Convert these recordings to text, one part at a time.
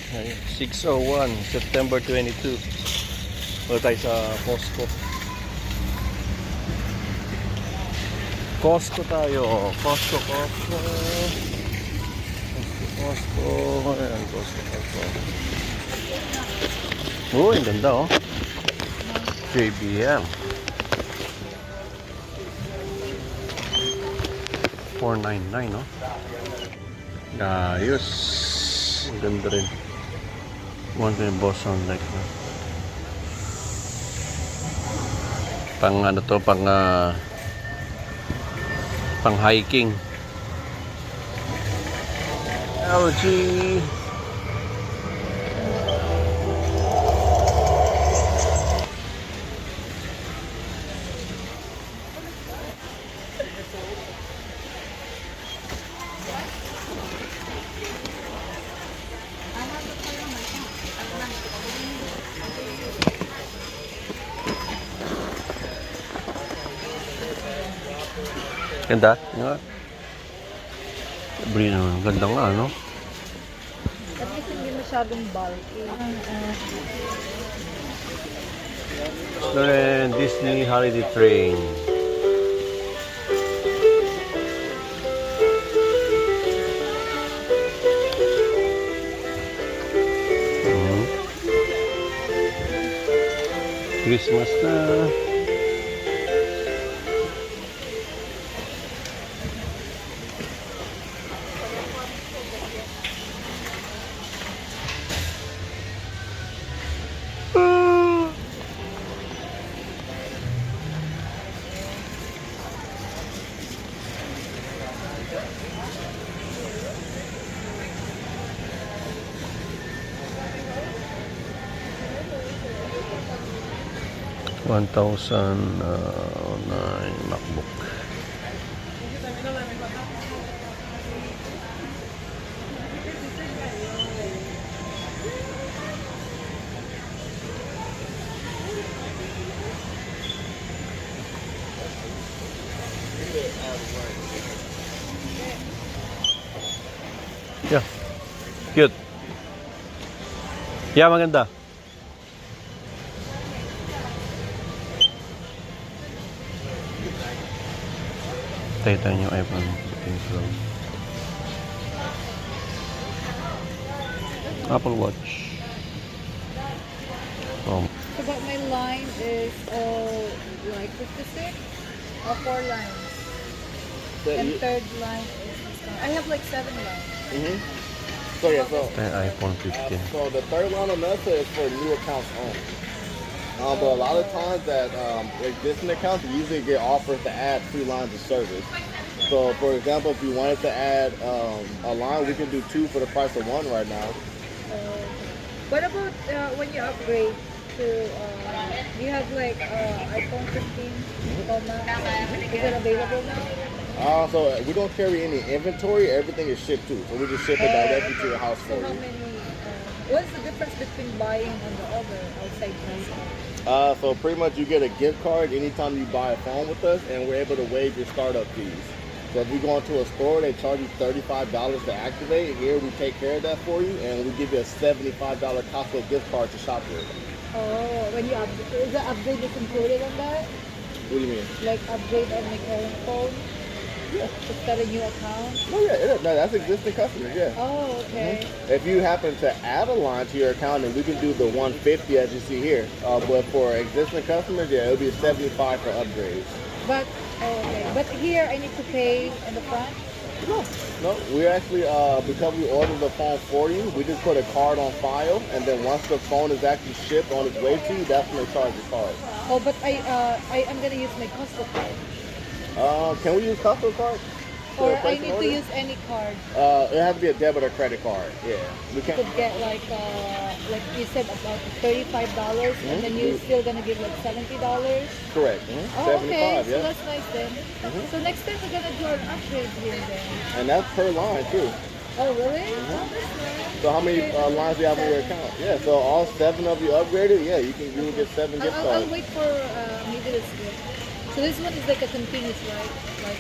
Ayun, 6:01, September 22. Wala tayo sa Costco. Costco tayo. Costco. Ayan, Costco. Oh, ang ganda oh. JBL. 499 no? Ayos. Ang ganda rin. One yung boss on like pang ano to, pang hiking. LG. Ganda? Nga. Sabi naman, ganda nga, no? At least hindi masyadong bulky. Ito rin, Disney Holiday Train. Christmas na. $1,009 MacBook. Yeah. Cute. Yeah, maganda. Tayo yung iPhone 15 Pro. Apple Watch. So but my line is like 56 or 4 lines. And third line is this one. I have like 7 lines. So yeah, so iPhone 15. so the third line on Meta is for new accounts only. But a lot of times that existing accounts usually get offers to add 3 lines of service. So for example, if you wanted to add a line, we can do 2 for the price of 1 right now. What about when you upgrade to, you have like iPhone 15 Pro Max? Is it available now? So we don't carry any inventory. Everything is shipped to. So we just ship it directly to your house for So how you. many, what's the difference between buying on the other outside price? So pretty much you get a gift card anytime you buy a phone with us, and we're able to waive your startup fees. So if you go into a store, they charge you $35 to activate. Here we take care of that for you, and we give you a $75 Costco gift card to shop with. Oh, when you upgrade, is the upgrade is included on that? What do you mean? Like upgrade on my current phone? Yeah. To start a new account? Oh yeah, it is. No, that's existing customers. Yeah. Oh, okay. If you happen to add a line to your account, then we can do the 150 as you see here. But for existing customers, yeah, it'll be 75 for upgrades. But okay. But here I need to pay in the front? No, we actually because we ordered the phone for you, we just put a card on file, and then once the phone is actually shipped on its way to you, that's when they charge the card. Oh, but I'm gonna use my Costco card. Can we use Costco card? Or I need to use any card It has to be a debit or credit card. Yeah, we to can't. get like you said about $35, and then you're still gonna give like $70. Correct. Oh, okay. 75. So Yeah, that's nice then. So next time we're gonna do an upgrade here then. and that's per line too. Oh, really? Oh, that's nice. So how many lines do you have in your account? Yeah, so all 7 of you upgraded. Yeah, you will get 7 gift I'll cards. wait for maybe this week. So this one is like a continuous, right? Like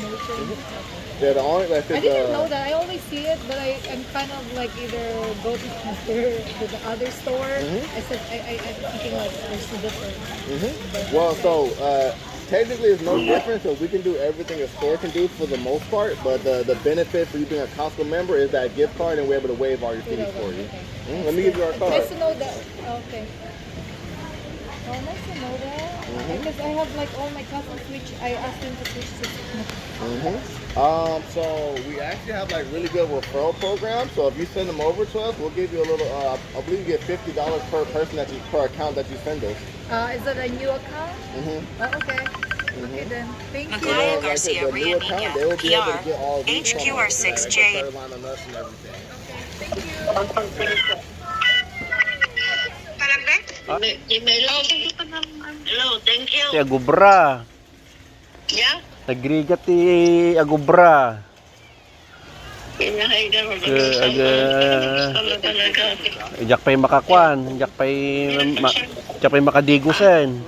promotion. Yeah, the only like I didn't know that. I always see it, but I'm kind of like either go to the other store. I said I'm thinking like there's two different. But, Well, so technically it's no different because we can do everything a store can do for the most part, but the benefit for you being a Costco member is that gift card and we're able to waive all your fees for you. Okay. Let me give you our card. Nice to know that. Okay. Oh, nice to know that. Because I have like all my cousins switch. I asked them to switch to. So we actually have like really good referral programs. So if you send them over to us, we'll give you a little. I believe you get $50 per person per account that you send us. Is that a new account? Oh, okay. Okay then. Thank you. Maglaya Garcia Ria Nina, PR, HQR6J. Hello, thank you. Si Agubra. Yeah? Nagrigat ti Agubra. Ijak pa'y makakwan. Ijak pa'y makadigusen.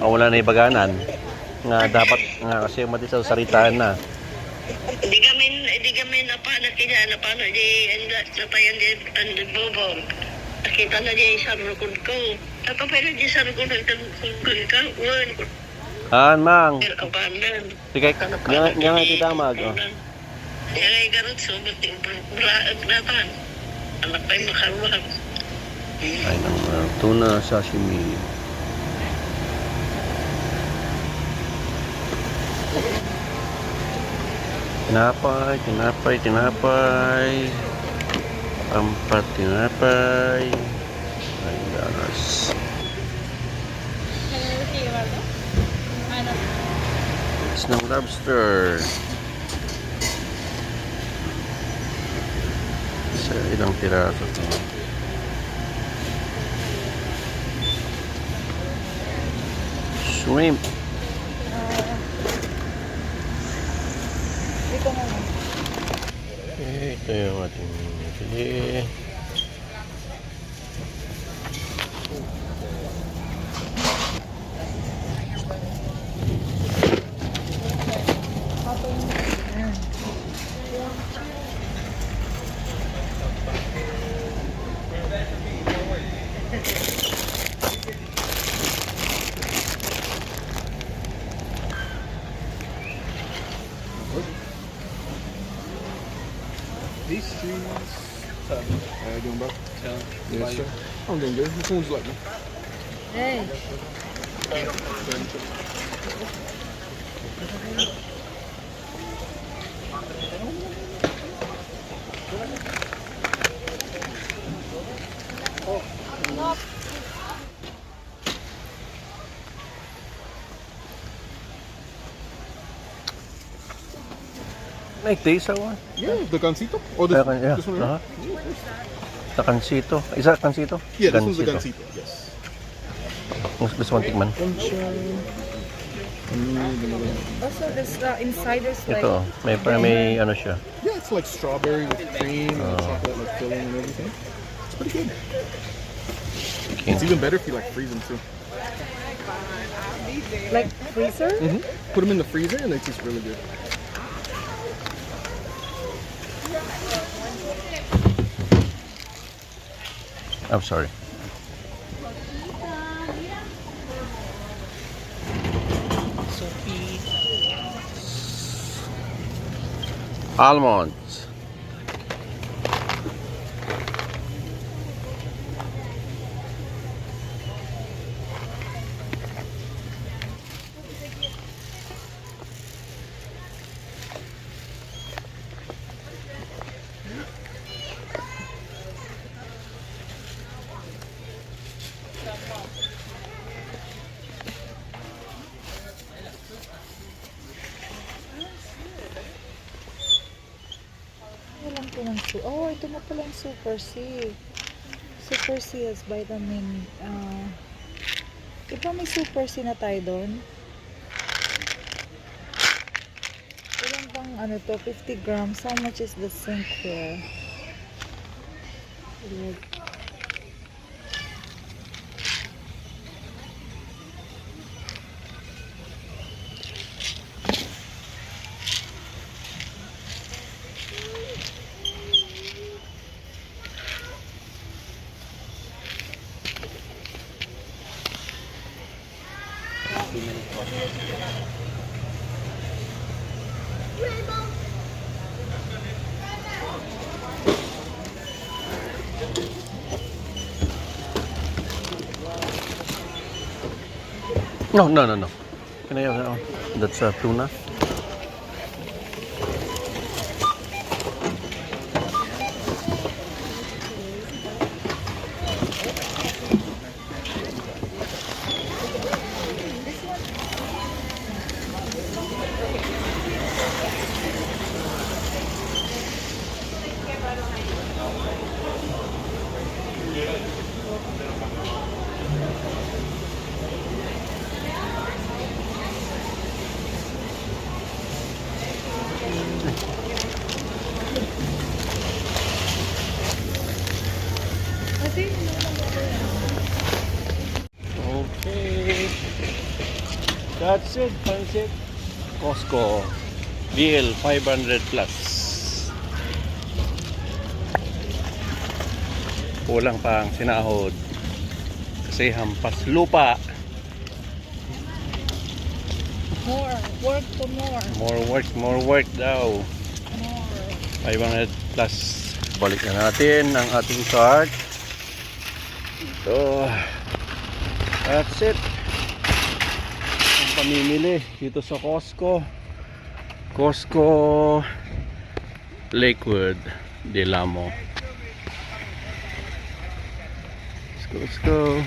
Wala na ibaganan. Nga dapat nga kasi mati sa saritaan na. Di kami nakikinig na paano di napayan di bobong. Nakita na di sa rukun ko. Tapos pero di sa rukun ko. Mang. Kapanan. Sige, nga kita mag. Ngay garot so buting braag naman. Anak pa'y makaruha. Ay nang tuna sashimi. Tinapay. Empat tinapay. Ay, ganas. It's ng lobster. Sa ilang tiraso to. Shrimp. Ito yung ating pili. These shoes. How you doing, bro? Yes, sir. I'm doing good. Which one's like? Hey. Like this one? Yeah, the gansito. Or this, Yeah. this one? Right? The kansito. Is that kansito? Yeah, this one's the gansito. Yes. This one tikman. Also, this insider's like. Ito, may ano siya. Yeah, it's like strawberry with cream and chocolate like filling and everything. It's pretty good. It's even better if you like freeze them too. Like freezer? Put them in the freezer and they taste really good. I'm sorry. Almonds. Oh, ito na pala yung Super C. Super C has vitamin. Diba may Super C na tayo doon? Ilan bang ano to? 50 grams. How much is the zinc here? No, no, no, no. Can I have that one? That's tuna. Okay. That's it, pansit. Costco. Deal 500 plus. Kulang pang sinahod. Kasi hampas lupa. More work to more. More work daw. More. 500 plus. Balik na natin ang ating cart. Ito. That's it. Ang pamimili dito sa Costco. Costco Lakewood de Lamo. Let's go.